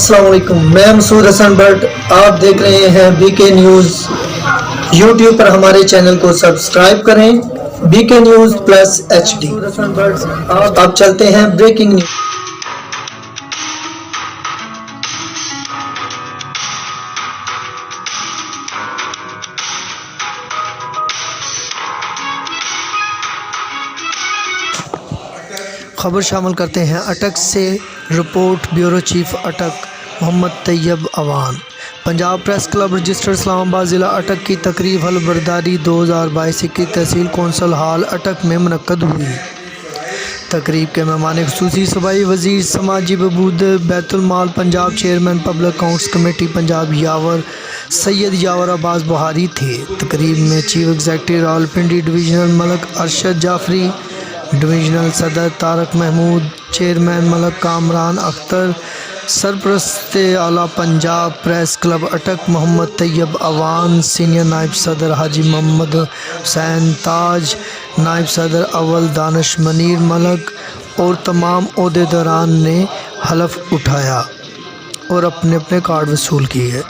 अस्सलाम वालेकुम, मैं मसूद हसन भट्ट। आप देख रहे हैं बीके न्यूज़। यूट्यूब पर हमारे चैनल को सब्सक्राइब करें, बीके न्यूज़ प्लस HD। अब चलते हैं ब्रेकिंग न्यूज़। खबर शामिल करते हैं अटक से। Report bureau chief Attock Mohammad Tayyab Awan. Punjab press club registered Islamabad ज़िला अटक की तकरीब हलबरदारी 2022 की तहसील कौंसल हॉल अटक में मुनक्कद हुई। तकरीब के मेहमान खुसूसी सूबाई वज़ीर समाजी बहबूद बैतुल माल Punjab chairman public accounts committee Punjab Yawar Syed Yawar Abbas Bukhari थे। तकरीब में chief executive Rawalpindi divisional Malik Arshad Jafri, divisional सदर तारक महमूद, चेयरमैन मलक कामरान अख्तर, सरपरस्त आला पंजाब प्रेस क्लब अटक मोहम्मद तैयब अवान, सीनियर नायब सदर हाजी मोहम्मद हुसैन ताज, नायब सदर अव्वल दानिश मनीर मलक और तमाम ओहदेदारान ने हलफ उठाया और अपने अपने कार्ड वसूल किए।